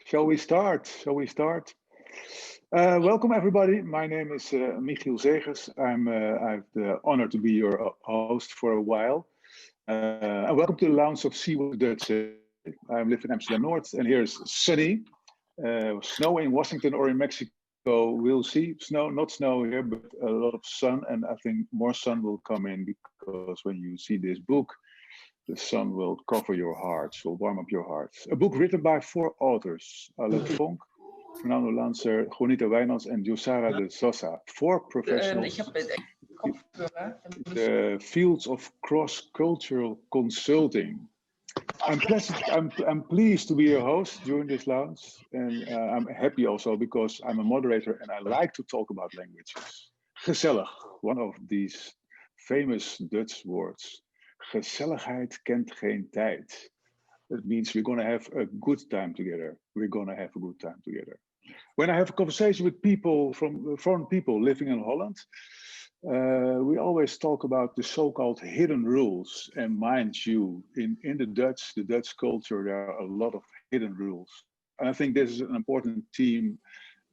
Shall we start? Shall we start? Welcome everybody. My name is Michiel Zegers. I've the honor to be your host for a while. And welcome to the lounge of See What the Dutch Say. I live in Amsterdam North, and here's sunny. Snow in Washington or in Mexico, we'll see. Snow, not snow here, but a lot of sun, and I think more sun will come in because when you see this book, the sun will cover your hearts, will warm up your hearts. A book written by four authors: Alet Vonk, Fernando Lancer, Juanita Wijnands, and Josara de Sosa. Four professionals in the fields of cross-cultural consulting. I'm pleased to be your host during this lounge, and I'm happy also because I'm a moderator and I like to talk about languages. Gezellig, one of these famous Dutch words. Gezelligheid kent geen tijd. It means we're going to have a good time together. We're going to have a good time together. When I have a conversation with people from foreign people living in Holland, we always talk about the so-called hidden rules. And mind you, in the Dutch culture, there are a lot of hidden rules. And I think this is an important theme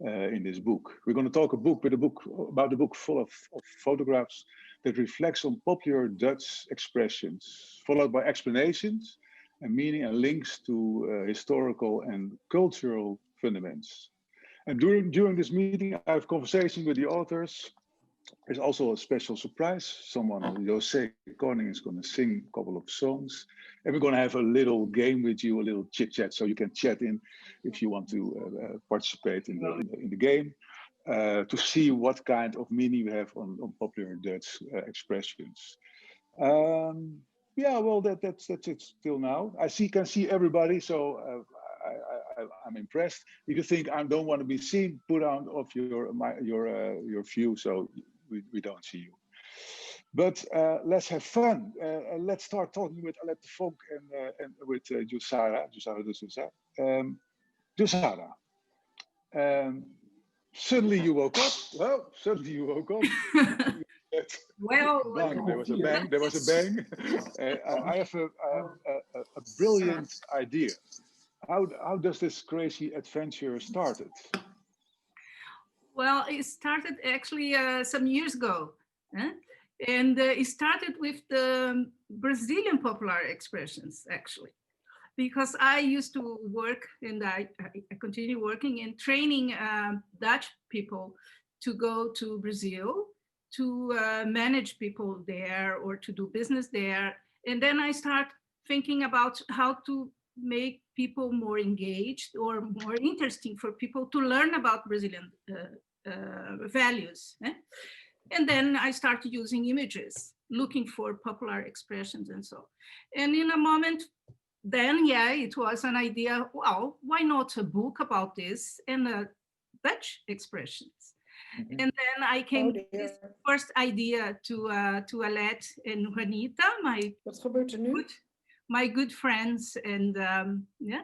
in this book. We're going to talk about a book full of photographs that reflects on popular Dutch expressions, followed by explanations and meaning and links to historical and cultural fundaments. And during this meeting, I have conversations with the authors. There's also a special surprise. Someone, Jose Koning, is going to sing a couple of songs. And we're going to have a little game with you, a little chit chat, so you can chat in if you want to participate in the game, to see what kind of meaning we have on popular Dutch expressions. Yeah, well, that's it till now. Can see everybody, so I'm impressed. If you think I don't want to be seen, put on off your view so we don't see you. But let's have fun. Let's start talking with Alet Vonk and with Josara de Sousa. Josara, suddenly you woke up. Well, suddenly you woke up. Well, bang, there was a bang. There was a bang. I have a brilliant idea. How does this crazy adventure started? well, it started actually some years ago. And it started with the Brazilian popular expressions, actually, because I used to work and I continue working in training Dutch people to go to Brazil to manage people there or to do business there. And then I start thinking about how to make people more engaged or more interesting for people to learn about Brazilian values. And then I started using images, looking for popular expressions and so. And in a moment, then, yeah, it was an idea, well, why not a book about this and Dutch expressions? Mm-hmm. And then I came to this first idea to Alet and Juanita, my good friends, and yeah,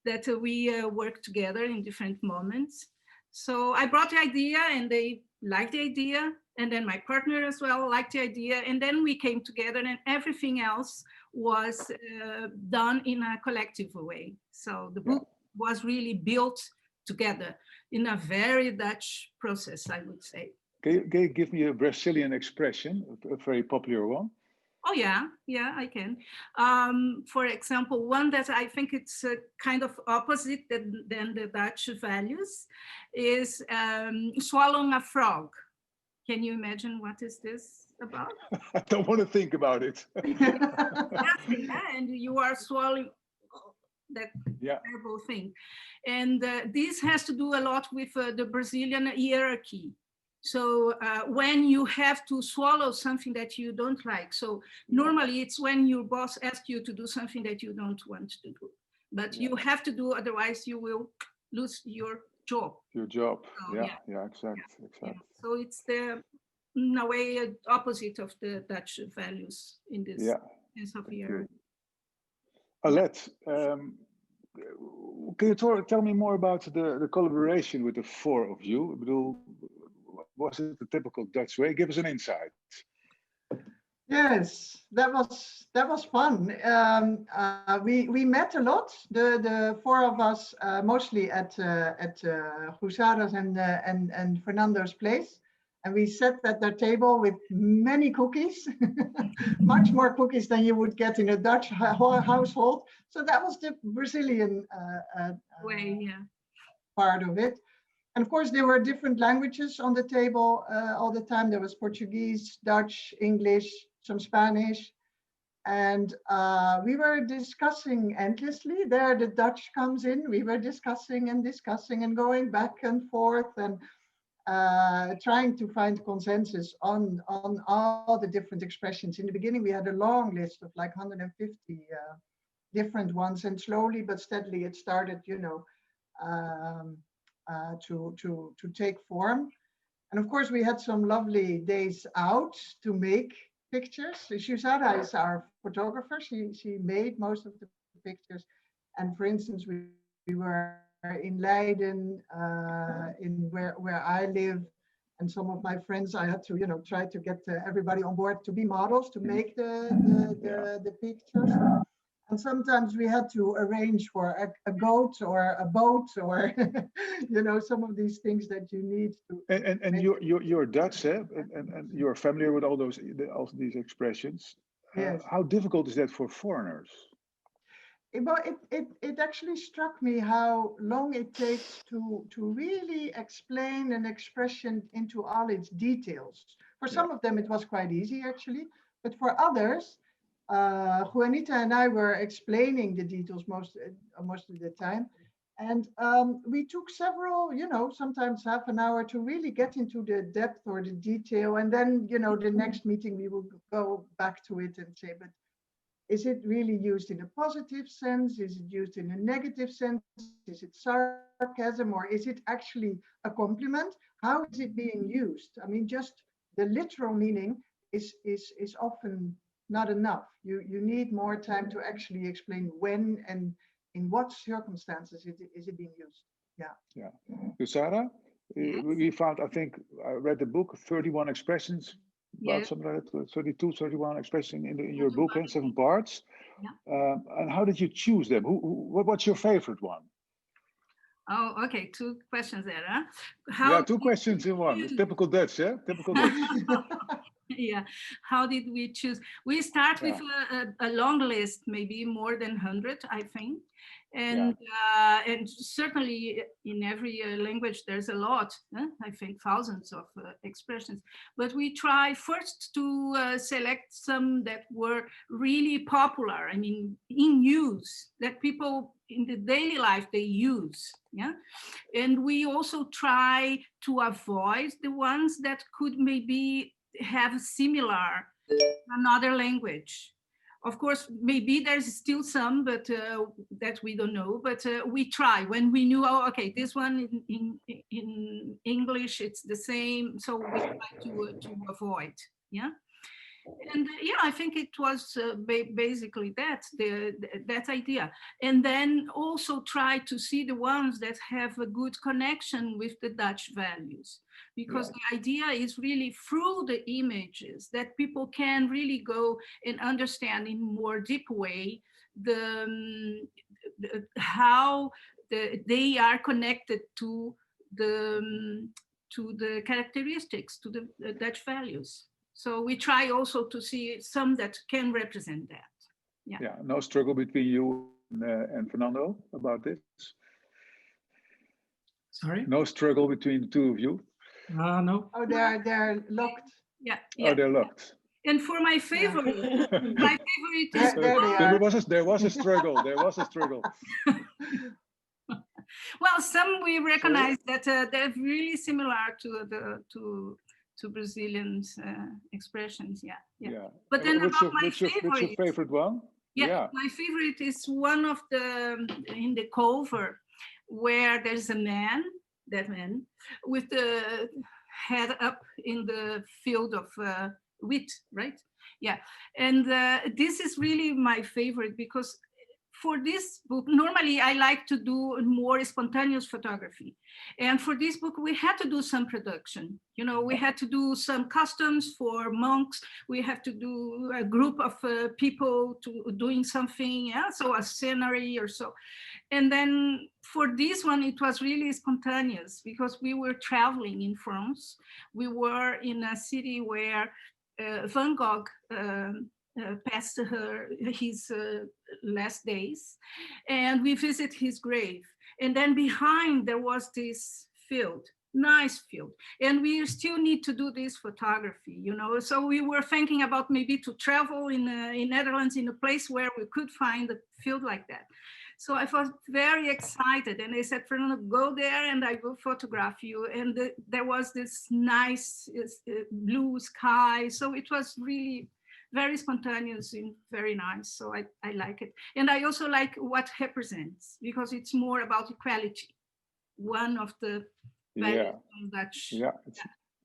that we work together in different moments. So I brought the idea and they liked the idea. And then my partner as well liked the idea. And then we came together and everything else was done in a collective way. So the book was really built together in a very Dutch process, I would say. Can you give me a Brazilian expression, a very popular one? Oh, yeah, I can. For example, one that I think it's kind of opposite than the Dutch values is swallowing a frog. Can you imagine what is this about? I don't want to think about it. And you are swallowing that terrible thing. And this has to do a lot with the Brazilian hierarchy. So when you have to swallow something that you don't like. So normally it's when your boss asks you to do something that you don't want to do. But you have to do, otherwise you will lose your job. Your job, so, exactly. Yeah. So it's in a way, opposite of the Dutch values in this sense of hierarchy. Alet, can you tell me more about the collaboration with the four of you? Was it the typical Dutch way? Give us an insight. Yes, that was fun. We met a lot. The four of us, mostly at Cruzadas and Fernando's place, and we sat at their table with many cookies, much more cookies than you would get in a Dutch household. So that was the Brazilian Way, yeah. part of it. And of course, there were different languages on the table all the time. There was Portuguese, Dutch, English, some Spanish. And we were discussing endlessly. There, the Dutch comes in. We were discussing and going back and forth and trying to find consensus on all the different expressions. In the beginning, we had a long list of like 150 different ones. And slowly but steadily, it started, to take form. And of course, we had some lovely days out to make pictures. Shusara is our photographer. She made most of the pictures. And for instance, we were in Leiden, in where I live, and some of my friends, I had to, try to get everybody on board to be models to make the pictures. And sometimes we had to arrange for a goat or a boat or, some of these things that you need to. And you're Dutch, eh? And you're familiar with all these expressions. Yes. How difficult is that for foreigners? Well, it actually struck me how long it takes to really explain an expression into all its details. For some of them, it was quite easy, actually. But for others, Juanita and I were explaining the details most of the time. And we took several, sometimes half an hour to really get into the depth or the detail. And then, the next meeting, we will go back to it and say, but is it really used in a positive sense? Is it used in a negative sense? Is it sarcasm, or is it actually a compliment? How is it being used? I mean, just the literal meaning is often not enough. You need more time to actually explain when and in what circumstances is it being used. Yeah. Sarah, we found, I think, I read the book, 31 expressions, about something like that, 32, 31 expressions in your book, in 7 parts. Yeah. And how did you choose them? What's your favorite one? Oh, okay. 2 questions there, huh? 2 questions in one. It's typical Dutch, yeah? Typical Dutch. Yeah. How did we choose? We start with a long list, maybe more than 100, I think. And certainly in every language, there's a lot, I think thousands of expressions. But we try first to select some that were really popular, I mean, in use, that people in the daily life, they use. Yeah. And we also try to avoid the ones that could maybe have similar another language. Of course, maybe there's still some, but that we don't know. But we try when we knew, oh, okay, this one in English, it's the same. So we try to avoid, yeah. And I think it was basically that idea. And then also try to see the ones that have a good connection with the Dutch values, because the idea is really through the images that people can really go and understand in more deep way how they are connected to the characteristics, to the Dutch values. So we try also to see some that can represent that. Yeah. No struggle between you and Fernando about this? Sorry? No struggle between the 2 of you? No. Oh, they're locked. Yeah. Oh, they're locked. And for my favorite, my favorite is there was a struggle. There was a struggle. Well, some we recognize that they're really similar to Brazilians expressions, yeah. But then what's your favorite one? Yeah, my favorite is one of in the cover where there's a man, that man, with the head up in the field of wheat, right? Yeah, and this is really my favorite because for this book, normally I like to do more spontaneous photography. And for this book, we had to do some production. You know, we had to do some costumes for monks. We have to do a group of people doing something, yeah? So a scenery or so. And then for this one, it was really spontaneous because we were traveling in France. We were in a city where Van Gogh passed his last days, and we visit his grave. And then behind there was this field, nice field, and we still need to do this photography, you know. So we were thinking about maybe to travel in Netherlands in a place where we could find a field like that. So I was very excited, and I said, Fernando, go there and I will photograph you. And there was this nice blue sky. So it was really very spontaneous and very nice. So I like it. And I also like what represents, because it's more about equality. One of the values of Dutch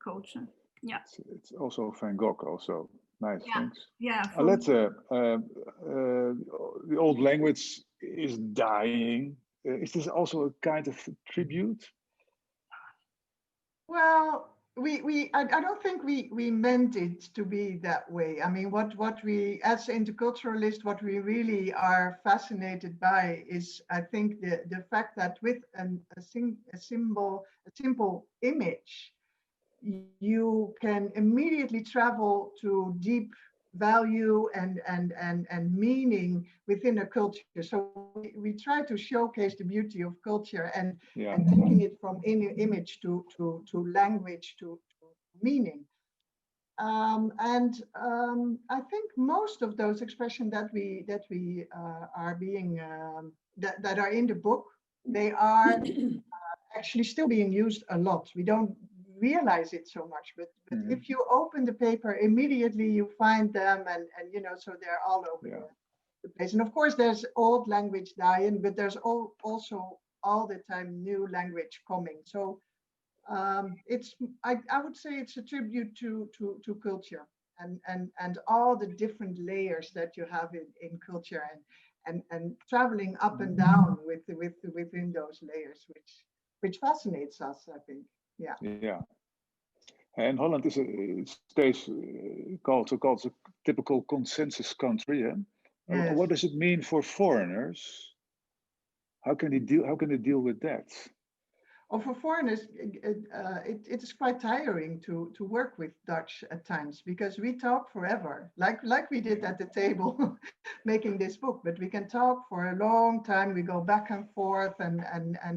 culture. Yeah. It's also Van Gogh also. Nice, thanks. Yeah. Let's, the old language is dying. Is this also a kind of tribute? Well, I don't think we meant it to be that way. I mean, what we, as interculturalists, what we really are fascinated by is, I think, the fact that with a simple image, you can immediately travel to deep value and meaning within a culture. So we try to showcase the beauty of culture and taking it from image to language to meaning. I think most of those expressions that we are being that are in the book, they are actually still being used a lot. We don't realize it so much, but if you open the paper, immediately you find them, and you know, so they're all over the place. And of course, there's old language dying, but there's also all the time new language coming. So it's I would say it's a tribute to culture and all the different layers that you have in culture and traveling up and down within those layers, which fascinates us, I think. Yeah. And Holland is stays called a typical consensus country. Yeah? Yes. What does it mean for foreigners? How can they deal with that? Oh, for foreigners, it is quite tiring to work with Dutch at times, because we talk forever, like we did at the table making this book. But we can talk for a long time. We go back and forth, and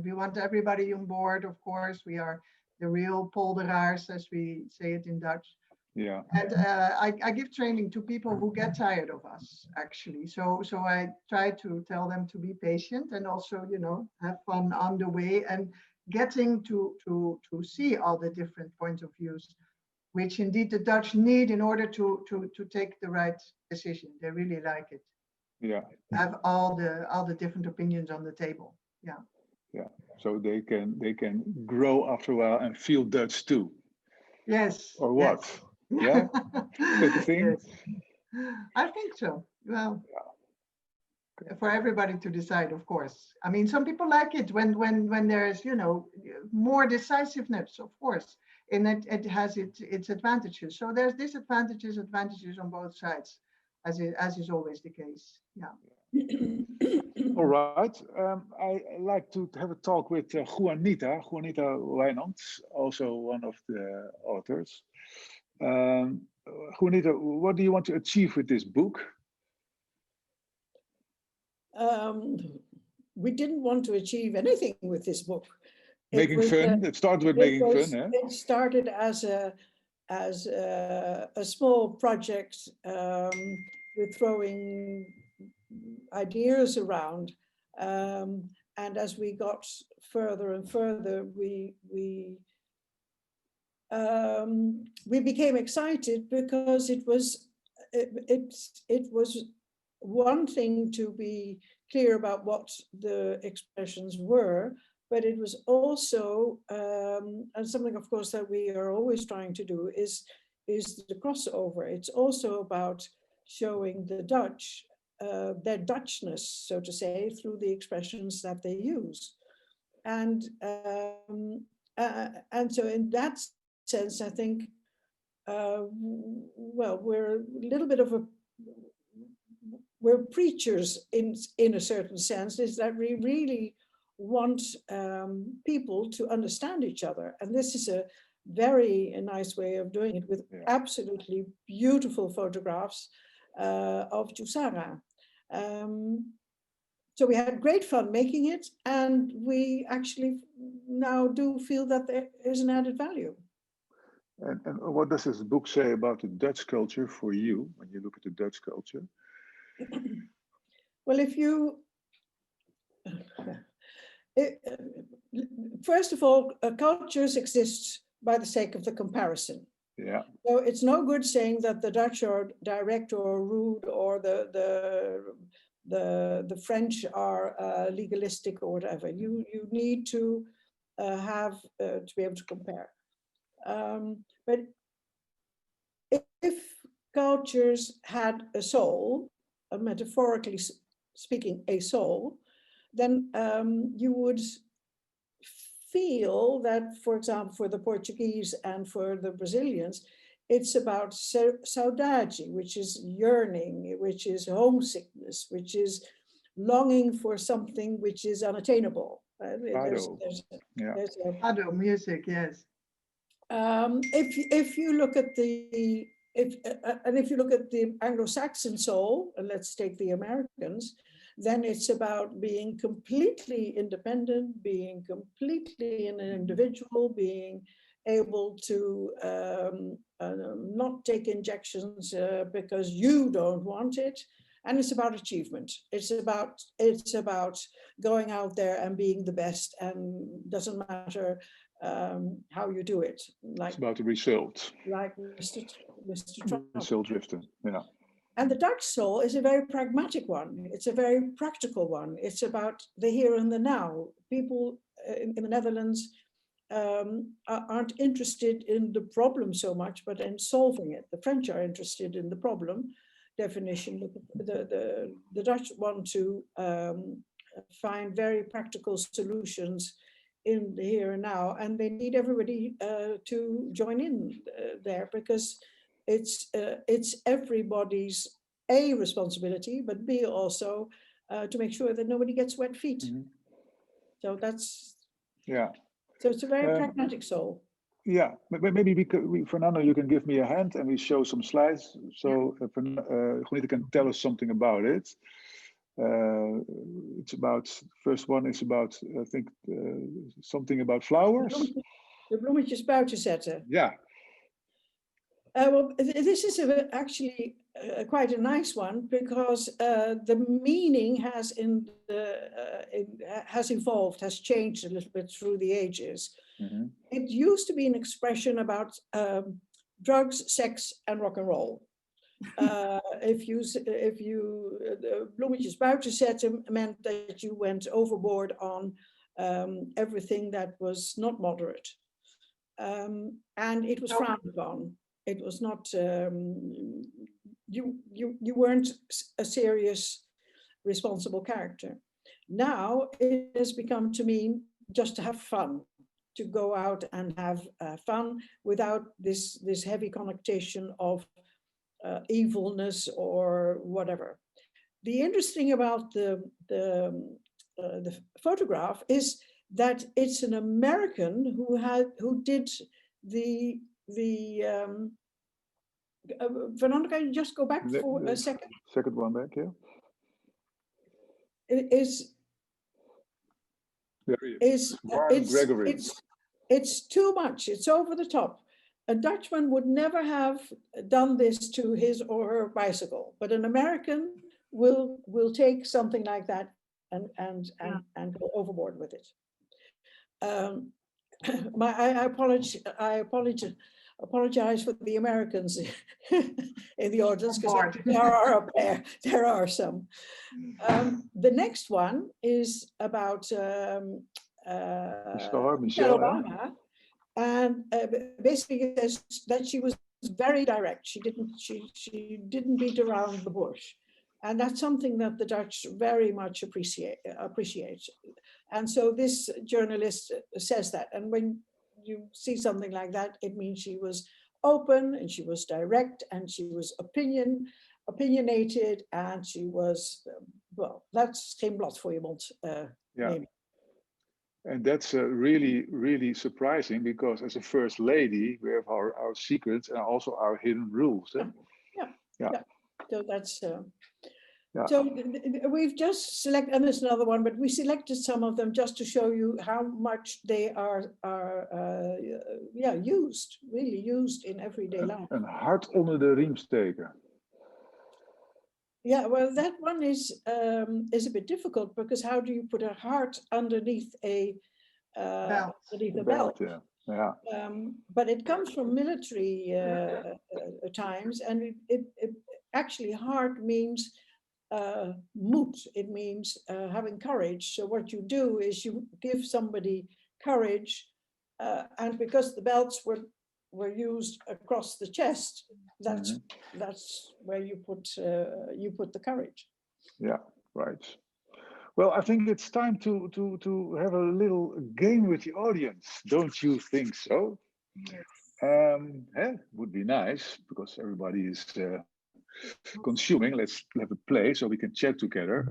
we want everybody on board. Of course, we are the real polderaars, as we say it in Dutch. Yeah. And I give training to people who get tired of us, actually. So I try to tell them to be patient and also, you know, have fun on the way and getting to see all the different points of views, which indeed the Dutch need in order to take the right decision. They really like it. Yeah. Have all the different opinions on the table. Yeah. Yeah. So they can grow after a while and feel Dutch too. Yes. Or what? Yes. Yeah. That's the thing. Yes. I think so. Well. Yeah. For everybody to decide, of course. I mean, some people like it when there's, you know, more decisiveness, of course, and it has its advantages. So there's disadvantages, advantages on both sides, as is always the case. Yeah. All right. I like to have a talk with Juanita Wijnand, also one of the authors. Juanita, what do you want to achieve with this book? We didn't want to achieve anything with this book. Making fun. It started with making fun. Eh? It started as a small project with throwing ideas around, and as we got further and further, we became excited, because it was one thing to be clear about what the expressions were, but it was also, and something, of course, that we are always trying to do is the crossover. It's also about showing the Dutch their Dutchness, so to say, through the expressions that they use. And so in that sense, I think, well, we're a little bit of we're preachers in a certain sense, is that we really want people to understand each other. And this is a very nice way of doing it, with absolutely beautiful photographs of Jusara. So we had great fun making it, and we actually now do feel that there is an added value. And what does this book say about the Dutch culture for you, when you look at the Dutch culture? Well, if you, first of all, cultures exist by the sake of the comparison. Yeah. So it's no good saying that the Dutch are direct or rude, or the French are legalistic or whatever. You need to have to be able to compare. But if cultures had a soul, metaphorically speaking, a soul, then you would feel that, for example, for the Portuguese and for the Brazilians, it's about saudade, which is yearning, which is homesickness, which is longing for something which is unattainable. Fado music, yes. If you look at the if you look at the Anglo-Saxon soul, and let's take the Americans, then it's about being completely independent, being completely an individual, being able to not take injections because you don't want it. And it's about achievement. It's about going out there and being the best, and doesn't matter how you do it. Like, it's about the result. Like Mr. Trump. Result driven, yeah. And the Dutch soul is a very pragmatic one. It's a very practical one. It's about the here and the now. People in the Netherlands aren't interested in the problem so much, but in solving it. The French are interested in the problem definition. The Dutch want to find very practical solutions in the here and now, and they need everybody to join in there, because it's everybody's A, responsibility, but B, also to make sure that nobody gets wet feet. Mm-hmm. So that's, yeah. So it's a very pragmatic soul. Yeah, maybe Fernando, you can give me a hand and we show some slides. So Gonita can tell us something about it. It's about, first one is about, I think, something about flowers. De bloemetjes buiten zetten. Yeah. Well, this is actually quite a nice one, because the meaning has evolved, has changed a little bit through the ages. Mm-hmm. It used to be an expression about drugs, sex, and rock and roll. If you bloemetjes buiten zetten meant that you went overboard on everything that was not moderate, and it was frowned upon. It was not, you weren't a serious, responsible character. Now it has become to mean just to have fun, to go out and have fun without this heavy connotation of evilness or whatever. The interesting about the photograph is that it's an American who did the Fernando, can you just go back for a second? Second one back, yeah. It's too much. It's over the top. A Dutchman would never have done this to his or her bicycle, but an American will take something like that and go overboard with it. I apologize for the Americans in the audience, because there are some. The next one is about Michelle Obama, and basically it says that she was very direct. She didn't beat around the bush, And that's something that the Dutch very much appreciate. And so this journalist says that. And when you see something like that, it means she was open and she was direct and she was opinionated and she was, well, that's geen blad voor je mond. Maybe. And that's really, really surprising, because as a first lady, we have our secrets and also our hidden rules. Eh? Yeah. So that's, so we've just selected, and there's another one, but we selected some of them just to show you how much they are used, really used in everyday life. Een hart onder de riem steken. Yeah, well, that one is a bit difficult, because how do you put a heart underneath a belt? Yeah. But it comes from military times, and it actually heart means moed. It means having courage. So what you do is you give somebody courage, and because the belts were used across the chest, that's where you put the courage. Yeah, right. Well, I think it's time to have a little game with the audience. Don't you think so? Yes. Would be nice, because everybody is consuming. Let's have a play so we can chat together.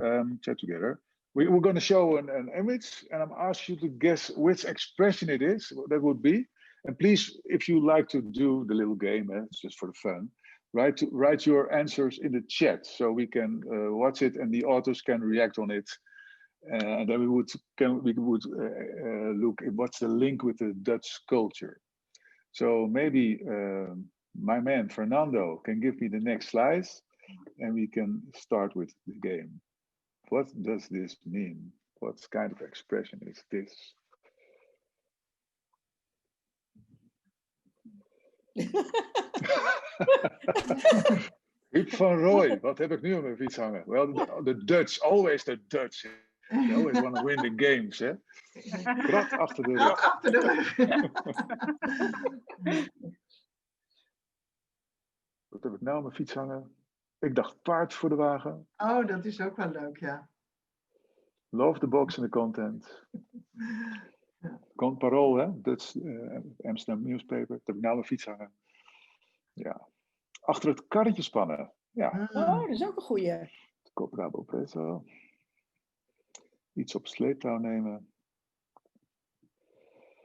We're going to show an image, and I'm asking you to guess which expression it is. That would be. And please, if you like to do the little game, it's just for the fun, write your answers in the chat so we can watch it and the authors can react on it. And then we would look at what's the link with the Dutch culture. So maybe my man Fernando can give me the next slides, and we can start with the game. What does this mean? What kind of expression is this? Huub van Rooij, wat heb ik nu op mijn fiets hangen? Well, the Dutch, always the Dutch. They always want to win the games, hè? Krat achter de rug. Wat heb ik nou op mijn fiets hangen? Ik dacht paard voor de wagen. Oh, dat is ook wel leuk, ja. Love the box and the content. Parool, hè? Dutch Amsterdam newspaper. Dat heb ik nou op mijn fiets hangen. Ja. Achter het karretje spannen. Ja. Oh, dat is ook een goeie. Kop Rabo Prezo. Iets op sleeptouw nemen.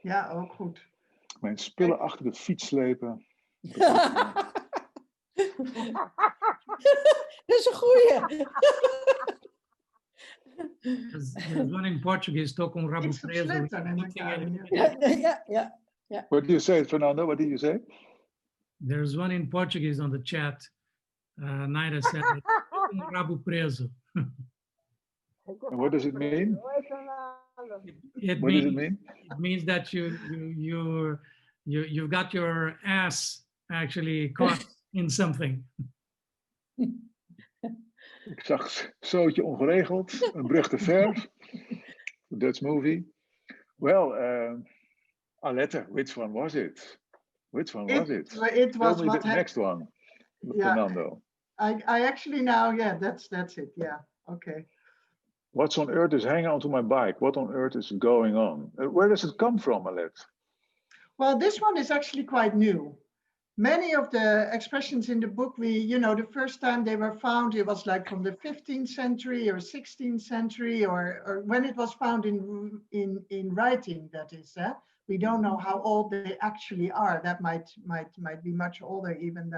Ja, ook goed. Mijn spullen achter de fiets slepen. Dat is een goeie. There's one in Portuguese, tô com o rabo preso. Yeah. What do you say, Fernando? What did you say? There's one in Portuguese on the chat. Naira said, tô com o rabo preso. And what does it mean? It means that you've got your ass actually caught in something. Ik zag zootje ongeregeld, een brug te ver. Dutch movie. Well, Alette, which one was it? Which one was it? It was Tell me the next one, Fernando. I actually now, yeah, that's it. Yeah, okay. What's on earth is hanging onto my bike? What on earth is going on? Where does it come from, Alette? Well, this one is actually quite new. Many of the expressions in the book, the first time they were found, it was like from the 15th century or 16th century, or when it was found in writing, that is. We don't know how old they actually are. That might be much older even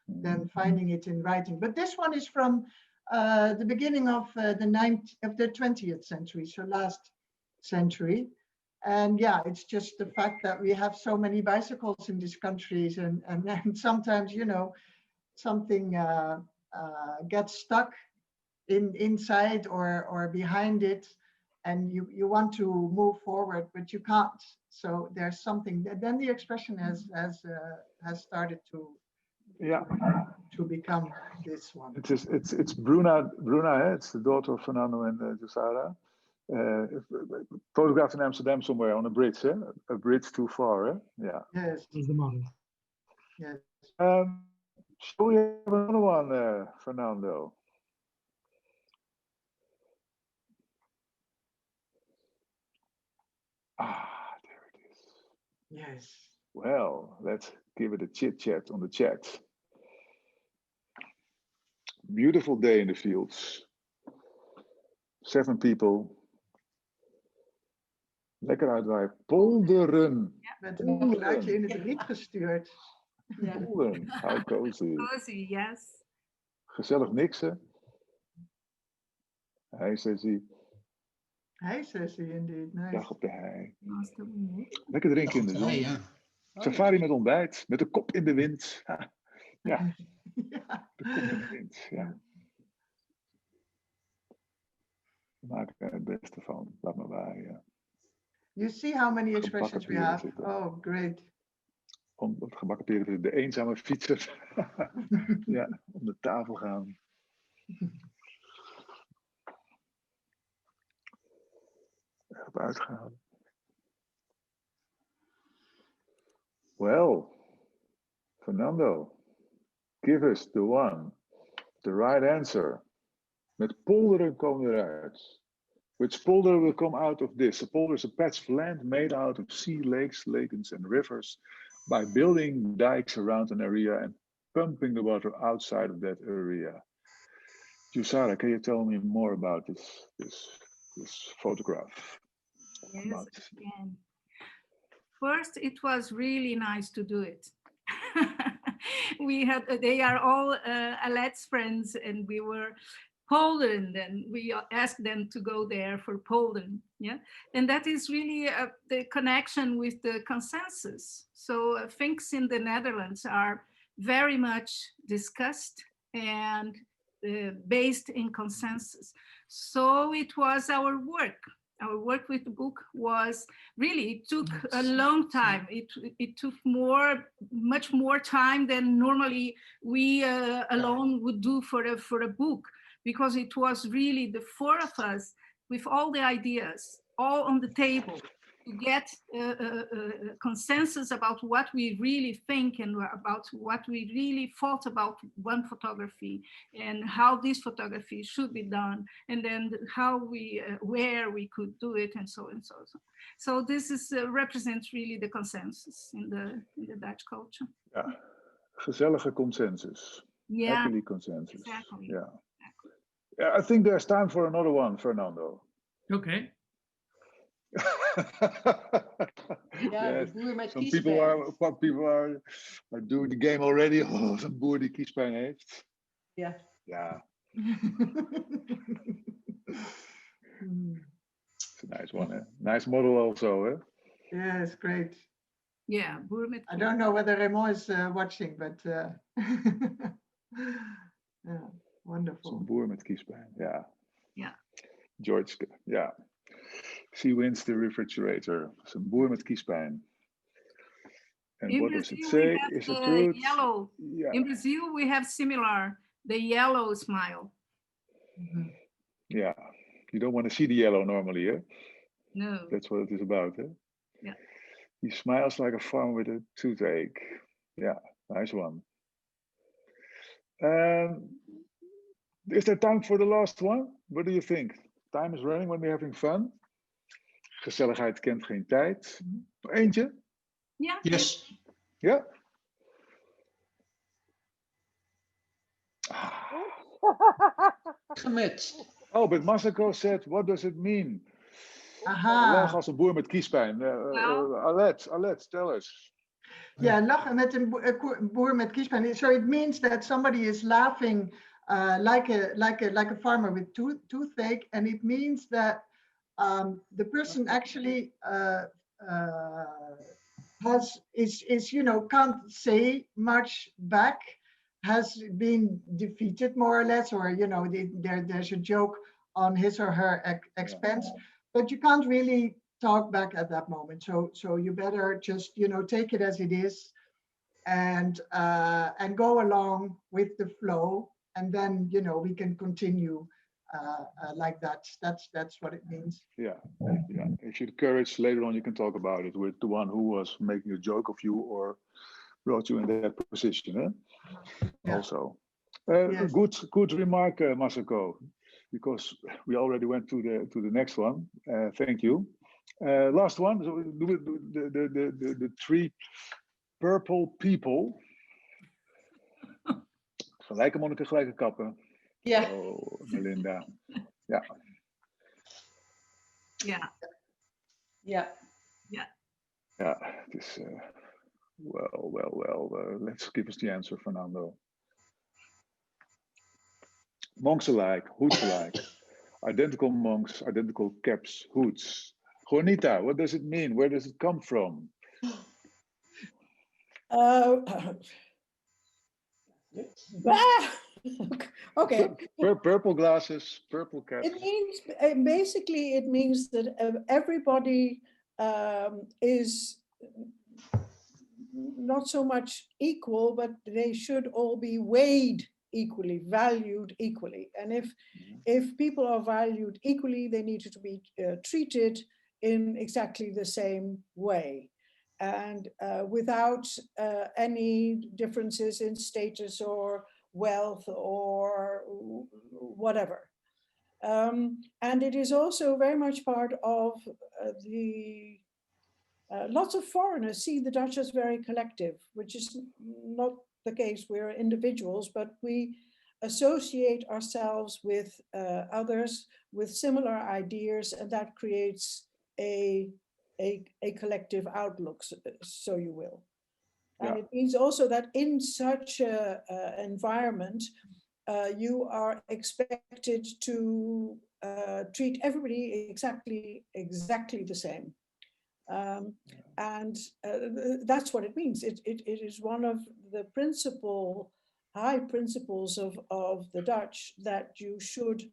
than finding it in writing. But this one is from the beginning of the 20th century, so last century. And yeah, it's just the fact that we have so many bicycles in these countries, and sometimes, something gets stuck inside or behind it, and you want to move forward, but you can't. So there's something. Then the expression has started to become this one. It's Bruna. It's the daughter of Fernando and Josara. Photographed in Amsterdam somewhere on a bridge, a bridge too far. Yeah. Yes. Is the model. Yes. So we have another one, Fernando. Ah, there it is. Yes. Well, let's give it a chit chat on the chat. Beautiful day in the fields. 7 people. Lekker uitwaaien. Polderen. Met een geluidje in het riet gestuurd. Polderen. How cozy. Cozy, yes. Gezellig niksen. Hey, Ceci. Hi, Ceci, indeed. Nice. Dag op de hei. Must have been it. Lekker drinken in de zon. Ja. Safari met ontbijt. Met de kop in de wind. Ha. Ja, Ja. de kop in de wind. Ja. We maken er het beste van. Laat maar waaien. You see how many expressions we peren have? zitten. Oh, great. Om het gebakken peren, de eenzame fietser. Ja, om de tafel gaan. Erop uitgaan. Well, Fernando, give us the one, the right answer. Met polderen komen we eruit. Which polder will come out of this? A polder is a patch of land made out of sea, lakes, lagoons, and rivers by building dikes around an area and pumping the water outside of that area. Jusara, can you tell me more about this photograph? Yes, again. First, it was really nice to do it. They are all Alet's friends, and we were Poland, and we asked them to go there for Poland. Yeah, and that is really the connection with the consensus. So things in the Netherlands are very much discussed and based in consensus. So it was our work. Our work with the book was really, it took a long time. It took much more time than normally we alone would do for a book, because it was really the 4 of us with all the ideas all on the table to get a consensus about what we really think and about what we really thought about one photography and how this photography should be done, and then how where we could do it, and so and so. So this is represents really the consensus in the Dutch culture. Ja, gezellige consensus. Yeah, Happily consensus. exactly. Yeah. Yeah, I think there's time for another one, Fernando. Okay. Yes. De boer met Some kiespijn. people are doing the game already. Oh, zo'n boer die kiespijn heeft. Ja. Ja, it's a nice one. Eh? Nice model also. Eh? Yes, great. Yeah, boer met I don't know whether Raymond is watching, but yeah, wonderful. Zo'n boer met kiespijn. Ja. Ja. George, ja. She wins the refrigerator. Zo'n boer met kiespijn. And In what does it Brazil, say? we have Is it the truth? yellow. Yeah. In Brazil, we have similar, the yellow smile. Mhm. Yeah. You don't want to see the yellow normally, eh? No. That's what it is about, eh? Yeah. He smiles like a farmer with a toothache. Yeah, nice one. Is there time for the last one? What do you think? Time is running when we're having fun. Gezelligheid kent geen tijd. Nog eentje? Yeah. Yes. Ja? Gemet. Oh, but Masako said, what does it mean? Aha. Lach als een boer met kiespijn. Alet, tell us. Yeah, lachen met een boer met kiespijn. So it means that somebody is laughing like a farmer with toothache, and it means that the person actually is can't say much back, has been defeated more or less, or there's a joke on his or her expense, but you can't really talk back at that moment. So you better just take it as it is, and go along with the flow, and then we can continue like that. That's what it means. Yeah. If you have courage, later on you can talk about it with the one who was making a joke of you or brought you in that position. Eh? Yeah. Also, Yes. good remark, Masako, because we already went to the next one. Thank you. Last one. So the three purple people. Gelijke monniken, gelijke kappen. Yeah. Oh, Melinda. Yeah. Yeah. Yeah. Yeah. It is. Well. Let's give us the answer, Fernando. Monks alike, hoods alike. Identical monks, identical caps, hoods. Juanita, what does it mean? Where does it come from? Okay. Purple glasses, purple caps. It means basically it means that everybody is not so much equal, but they should all be weighed equally, valued equally. And if people are valued equally, they need to be treated in exactly the same way, and without any differences in status or wealth or whatever. And it is also very much part of the lots of foreigners see the Dutch as very collective, which is not the case. We're individuals, but we associate ourselves with others with similar ideas, and that creates a collective outlook, so you will. And it means also that in such an environment, you are expected to treat everybody exactly the same. And that's what it means. It is one of the high principles of the Dutch, that you should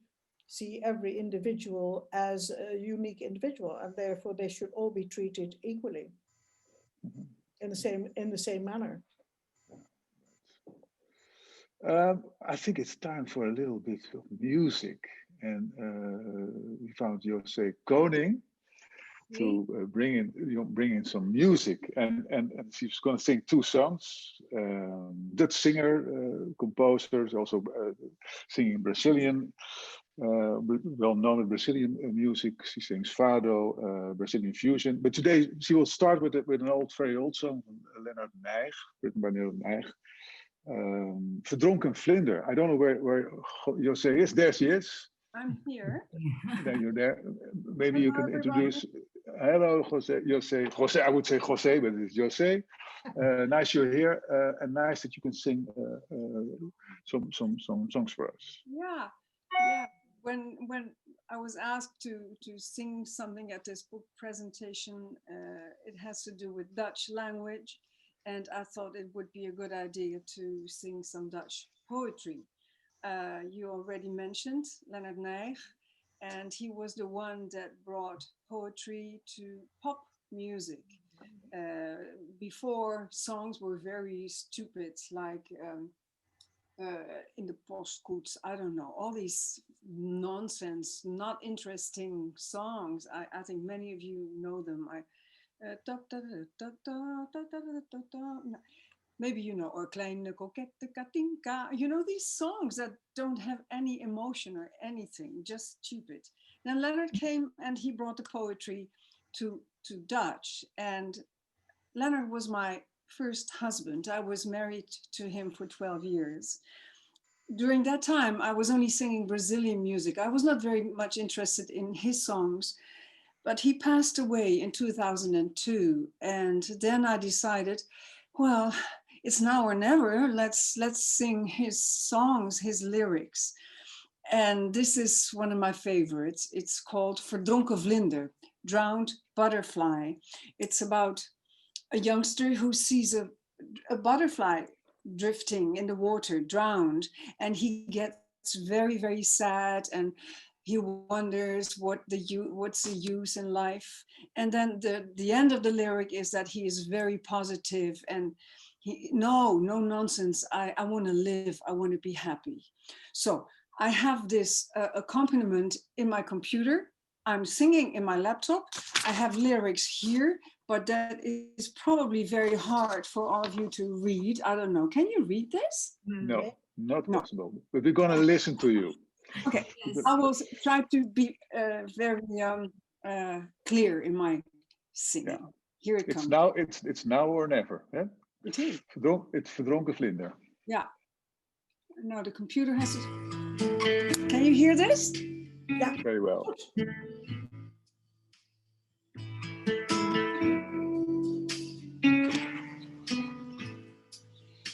see every individual as a unique individual, and therefore they should all be treated equally in the same manner. I think it's time for a little bit of music, and we found José Koning to bring in some music, and she's going to sing two songs. Dutch singer, composer, also singing Brazilian, well-known Brazilian music. She sings fado, Brazilian fusion. But today she will start with an very old song from Leonard Nijg, written by Leonard Nijg. Verdronken Vlinder. I don't know where José is. There she is. I'm here. Then you're there. Maybe Hello, you can introduce. Hello, José. José, I would say José, but it's José. Nice you're here, and nice that you can sing some songs for us. Yeah. When I was asked to sing something at this book presentation, it has to do with Dutch language, and I thought it would be a good idea to sing some Dutch poetry. You already mentioned Leonard Nijg, and he was the one that brought poetry to pop music. Before, songs were very stupid, like in the postkoets, I don't know, all these nonsense, not interesting songs. I think many of you know them. Maybe you know, or Kleine Kokette Katinka, you know, these songs that don't have any emotion or anything, just stupid. Then Leonard came and he brought the poetry to Dutch. And Leonard was my first husband. I was married to him for 12 years. During that time, I was only singing Brazilian music. I was not very much interested in his songs, but he passed away in 2002. And then I decided, well, it's now or never. Let's sing his songs, his lyrics. And this is one of my favorites. It's called Verdronken Vlinder, Drowned Butterfly. It's about a youngster who sees a butterfly drifting in the water, drowned, and he gets very, very sad, and he wonders what's the use in life. And then the end of the lyric is that he is very positive and no nonsense. I want to live. I want to be happy. So I have this accompaniment in my computer. I'm singing in my laptop. I have lyrics here, but that is probably very hard for all of you to read. I don't know. Can you read this? No, not possible. But we're going to listen to you. Okay, I will try to be very clear in my singing. Yeah. Here it It's comes. now, it's now or never. Hè? It is. It's verdronken vlinder. Yeah. Now the computer has it. Can you hear this? Yeah. Very well.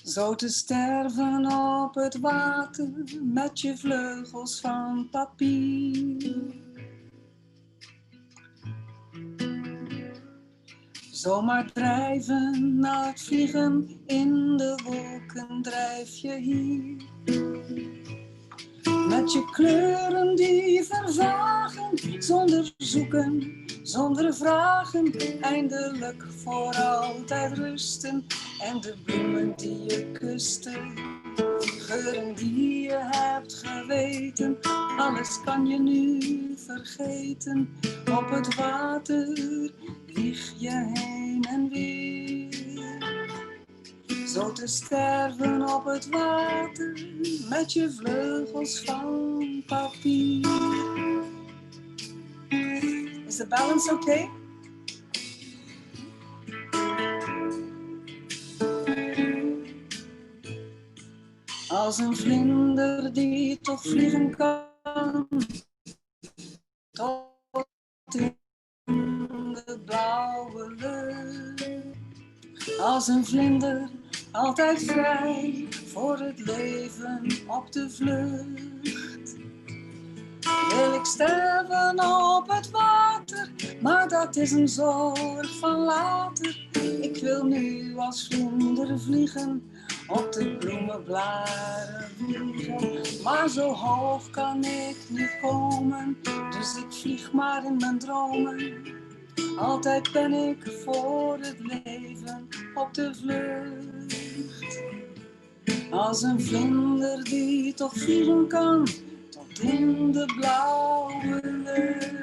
Zo te sterven op het water met je vleugels van papier. Zomaar drijven na het vliegen in de wolken drijf je hier. Met je kleuren die vervagen, zonder zoeken, zonder vragen, eindelijk voor altijd rusten. En de bloemen die je kusten, geuren die je hebt geweten, alles kan je nu vergeten. Op het water vlieg je heen en weer. Zo te sterven op het water met je vleugels van papier. Is the balance okay? Als een vlinder die toch vliegen kan, tot in de blauwe lucht. Als een vlinder altijd vrij voor het leven op de vlucht. Wil ik sterven op het water, maar dat is een zorg van later. Ik wil nu als vlinder vliegen, op de bloemenblaren vliegen. Maar zo hoog kan ik niet komen, dus ik vlieg maar in mijn dromen. Altijd ben ik voor het leven op de vlucht. Als een vlinder die toch vliegen kan, tot in de blauwe lucht.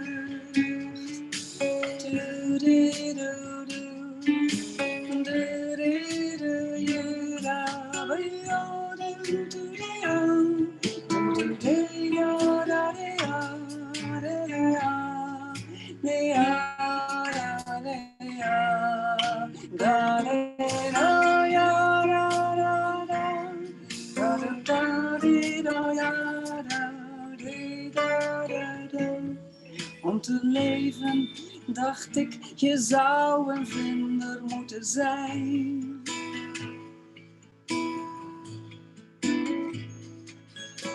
Om te leven, dacht ik, je zou een vlinder moeten zijn.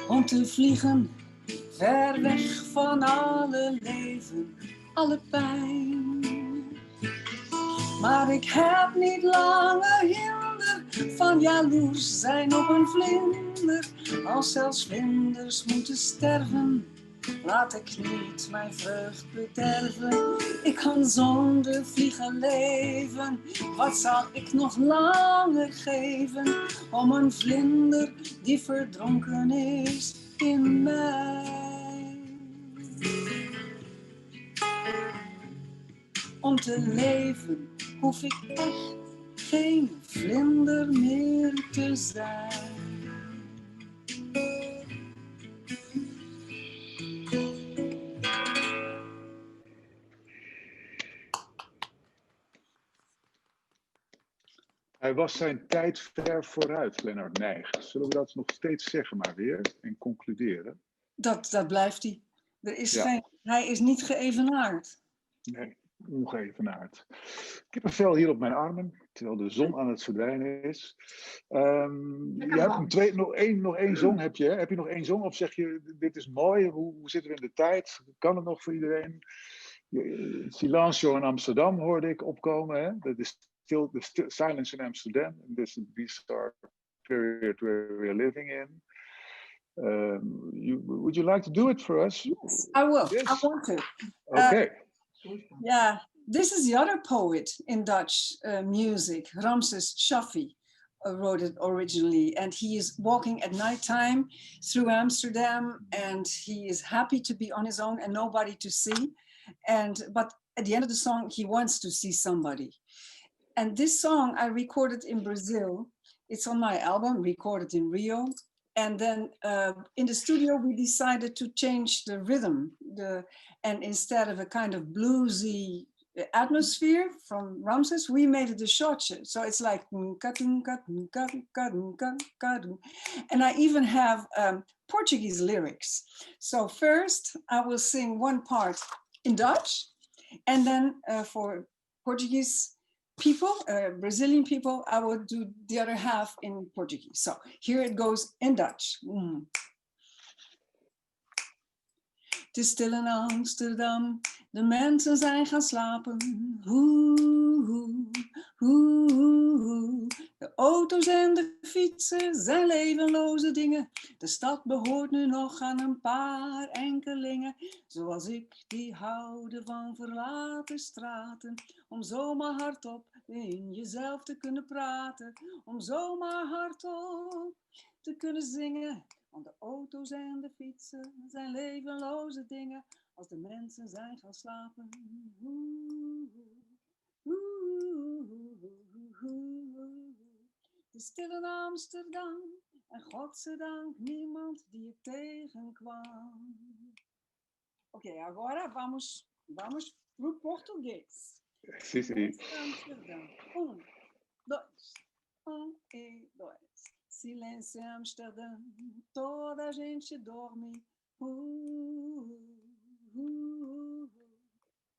Om te vliegen, ver weg van alle leven, alle pijn. Maar ik heb niet langer hinder van jaloers zijn op een vlinder. Als zelfs vlinders moeten sterven, laat ik niet mijn vreugd bederven. Ik kan zonder vliegen leven. Wat zal ik nog langer geven om een vlinder die verdronken is in mij? Om te leven hoef ik echt geen vlinder meer te zijn. Hij was zijn tijd ver vooruit, Lennart Nijg. Zullen we dat nog steeds zeggen maar weer en concluderen? Dat blijft hij. Er is Ja. hij is niet geëvenaard. Nee, ongeëvenaard. Kippenvel hier op mijn armen, terwijl de zon aan het verdwijnen is. Je hebt nog één zong heb je. Hè? Heb je nog één zong of zeg je, dit is mooi, hoe zitten we in de tijd? Kan het nog voor iedereen? Silencio in Amsterdam hoorde ik opkomen. Hè? Dat is still silence in Amsterdam. These are period where we are living in. Would you like to do it for us? Yes, I will. Yes. I want to. Okay. Yeah, this is the other poet in Dutch music, Ramses Shaffi. Wrote it originally, and he is walking at nighttime through Amsterdam, and he is happy to be on his own and nobody to see. But at the end of the song, he wants to see somebody. And this song I recorded in Brazil. It's on my album, recorded in Rio. And then in the studio, we decided to change the rhythm. And instead of a kind of bluesy atmosphere from Ramses, we made it a shortje. So it's like, and I even have Portuguese lyrics. So first I will sing one part in Dutch, and then for Portuguese people, Brazilian people, I will do the other half in Portuguese. So here it goes in Dutch. Het is stil in Amsterdam, de mensen zijn gaan slapen. De auto's en de fietsen zijn levenloze dingen. De stad behoort nu nog aan een paar enkelingen. Zoals ik, die houden van verlaten straten. Om zomaar hardop in jezelf te kunnen praten. Om zomaar hardop te kunnen zingen. Want de auto's en de fietsen zijn levenloze dingen. Als de mensen zijn gaan slapen. Het is stil in Amsterdam. En godzijdank niemand die ik tegenkwam. Oké, agora vamos pro português. Sí, sí. Amsterdam. 1, 2, 2. Silêncio em Amsterdam, toda a gente dorme.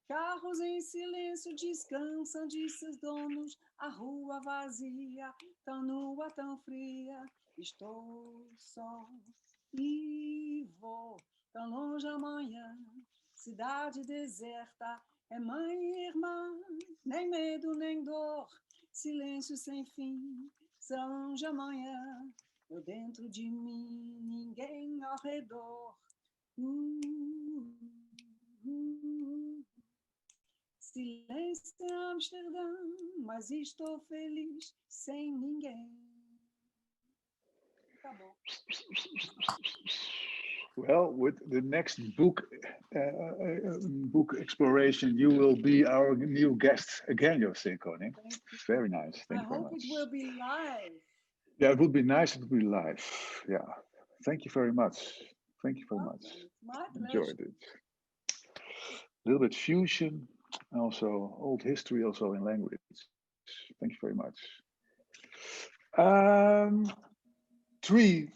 Carros em silêncio descansam de seus donos. A rua vazia, tão nua, tão fria. Estou só e vou tão longe amanhã. Cidade deserta, é mãe e irmã. Nem medo, nem dor, silêncio sem fim. Será longe amanhã, eu dentro de mim, ninguém ao redor. Silêncio em Amsterdã, mas estou feliz sem ninguém. Tá bom. Well, with the next book exploration, you will be our new guest again, José Koning. Very nice. Thank you very much. I hope it will be live. Yeah, it would be nice if it would be live. Yeah. Thank you very much. Thank you very much. My pleasure. Enjoyed it. A little bit fusion, also old history, also in language. Thank you very much. 3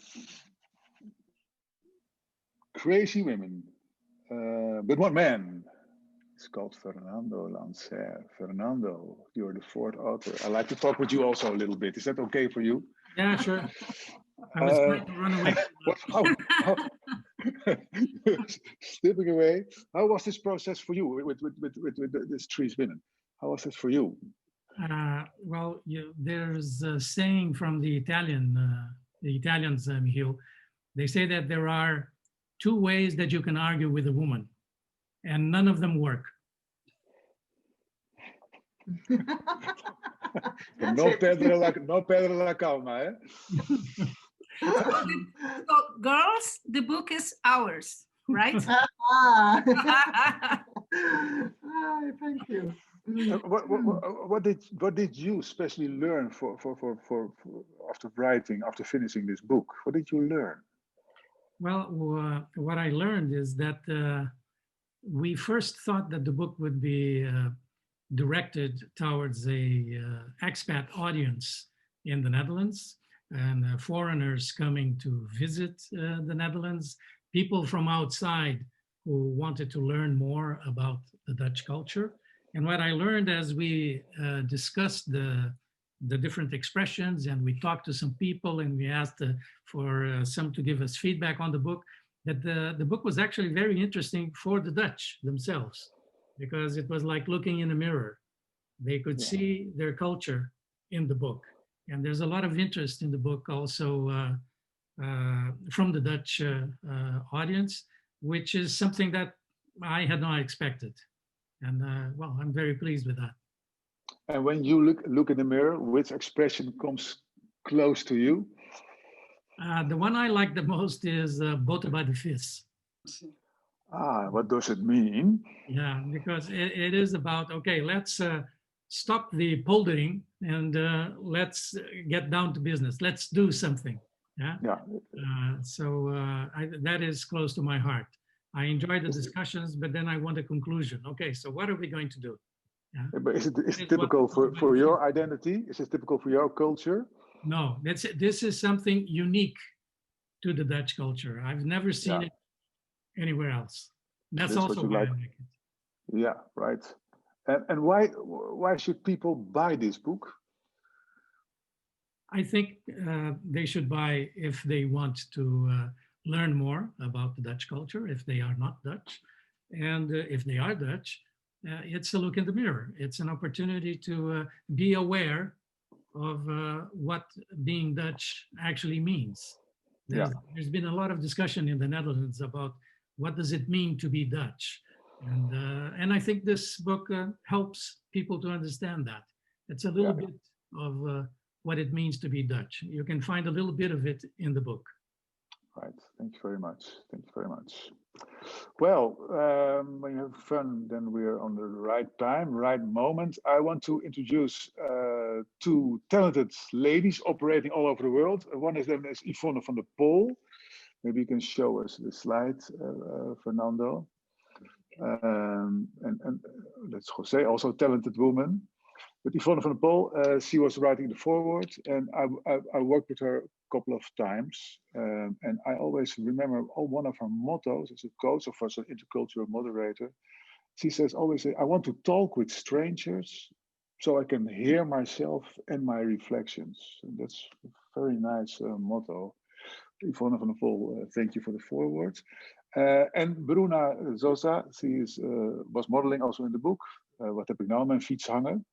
crazy women, but one man. It's called Fernando Lancer. Fernando, you're the 4th author. I'd like to talk with you also a little bit. Is that okay for you? Yeah, sure. I was trying to run away. How slipping away. How was this process for you with these 3 women? How was this for you? Well, there's a saying from the Italians, Michiel. They say that there are 2 ways that you can argue with a woman, and none of them work. No perdere la calma, eh? So, girls, the book is ours, right? Thank you. What did you especially learn for after finishing this book? What did you learn? Well, what I learned is that we first thought that the book would be directed towards a expat audience in the Netherlands, and foreigners coming to visit the Netherlands, people from outside who wanted to learn more about the Dutch culture. And what I learned as we discussed the different expressions, and we talked to some people, and we asked for some to give us feedback on the book, that the book was actually very interesting for the Dutch themselves, because it was like looking in a mirror. They could see their culture in the book. And there's a lot of interest in the book also from the Dutch audience, which is something that I had not expected. And well, I'm very pleased with that. And when you look in the mirror, which expression comes close to you? The one I like the most is boter by the vis. What does it mean? Yeah, because it is about, okay, let's stop the poldering and let's get down to business. Let's do something. Yeah. Yeah. That is close to my heart. I enjoy the discussions, but then I want a conclusion. Okay, so what are we going to do? Yeah. But is That it is typical what- for your identity? Is it typical for your culture? No, this is something unique to the Dutch culture. I've never seen it anywhere else. That's What also you why like. I like it. Yeah, right. And why should people buy this book? I think they should buy if they want to learn more about the Dutch culture, if they are not Dutch. And if they are Dutch, it's a look in the mirror. It's an opportunity to be aware of what being Dutch actually means. There's been a lot of discussion in the Netherlands about what does it mean to be Dutch. And I think this book helps people to understand that. It's a little bit of what it means to be Dutch. You can find a little bit of it in the book. Right. Thank you very much. Thank you very much. Well, when you have fun, then we're on the right time, right moment. I want to introduce two talented ladies operating all over the world. One of them is Yvonne van der Pol. Maybe you can show us the slide, Fernando. And that's Jose, also a talented woman. But Yvonne van der Pol, she was writing the foreword, and I worked with her a couple of times. And I always remember one of her mottos as a coach or as an intercultural moderator. She says always, I want to talk with strangers so I can hear myself and my reflections. And that's a very nice motto. Yvonne van der Pol, thank you for the foreword. And Bruna Zosa, she was modeling also in the book. Wat heb ik nou aan mijn fiets hangen?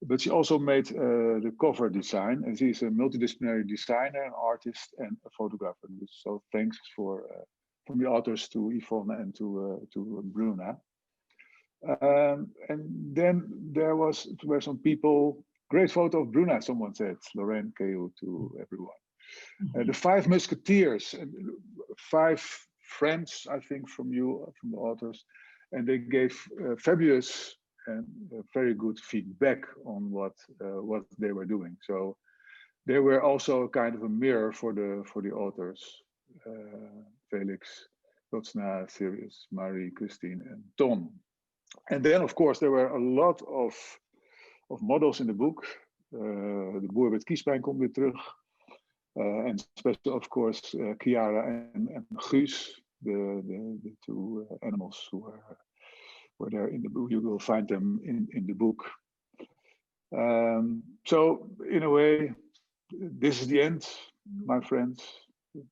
But she also made the cover design, and she's a multidisciplinary designer, an artist, and a photographer. So thanks from the authors to Yvonne and to Bruna. And then there were some people. Great photo of Bruna, someone said. Lorraine Keu to everyone. The 5 Musketeers, and 5 friends, I think, from the authors, and they gave fabulous and very good feedback on what they were doing. So they were also kind of a mirror for the authors, Felix, Lotsna, Sirius, Marie, Christine, and Tom. And then, of course, there were a lot of models in the book. De boer met kiespijn komt weer terug. And especially, of course, Chiara and Guus, the 2 animals who were there in the book. You will find them in the book. So in a way, this is the end, my friends,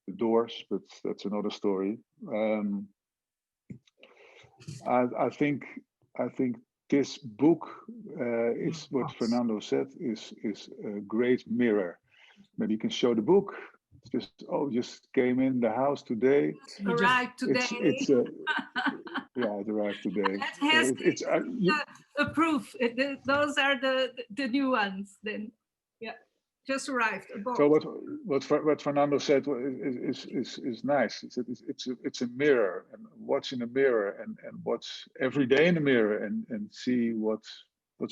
the doors, but that's another story. I think this book is what Fernando said, is a great mirror. Maybe you can show the book. It's just came in the house today. Arrived today. It's yeah, it arrived today. That has It's a proof. Those are the new ones. Then, yeah, just arrived. So what Fernando said is nice. It's a mirror, and watch in the mirror, and watch every day in the mirror, and see what's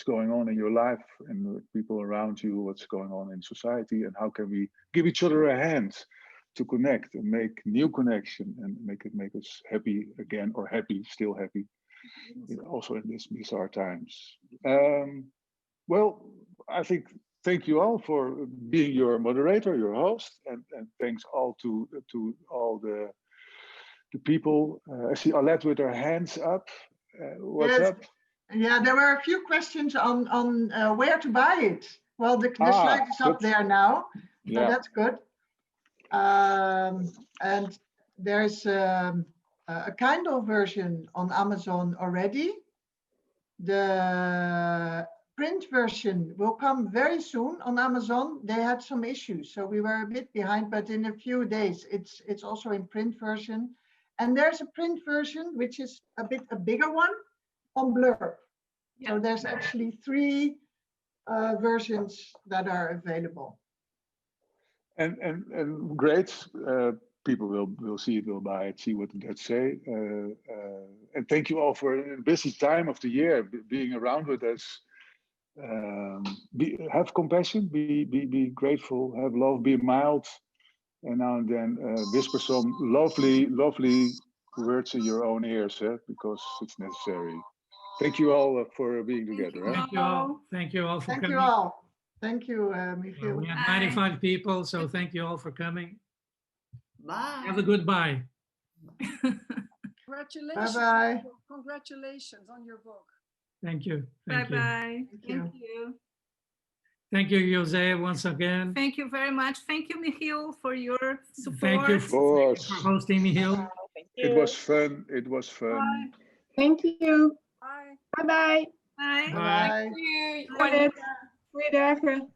going on in your life and with people around you, what's going on in society, and how can we give each other a hand to connect and make new connection and make us happy again, or still happy, also in these bizarre times. Well, I think thank you all for being your moderator, your host, and thanks all to all the people. I see Arlette with her hands up. What's up? Yeah, there were a few questions on where to buy it. Well, the slide is up there now, so that's good. And there's a Kindle version on Amazon already. The print version will come very soon on Amazon. They had some issues, so we were a bit behind, but in a few days, it's also in print version. And there's a print version, which is a bigger one, on Blurb. Yeah. So there's actually 3 versions that are available. And great. People will see it, will buy it, see what the Dutch say. And thank you all for a busy time of the year being around with us. Have compassion, be grateful, have love, be mild, and now and then whisper some lovely, lovely words in your own ears, because it's necessary. Thank you all for being together. Thank you all. Thank you all for Thank coming. you all. Thank you, Michiel. We had Bye. 95 people, so thank you all for coming. Bye. Have a good bye. Congratulations. Bye-bye. Congratulations on your book. Thank you. Bye Thank you. bye. Thank you. Thank you. Thank you, Jose, once again. Thank you very much. Thank you, Michiel, for your support. Thank you Of course. for hosting me, Hill. It was fun. It was fun. Bye. Thank you. Bye. Bye bye. Bye. Bye-bye. Goeiedag.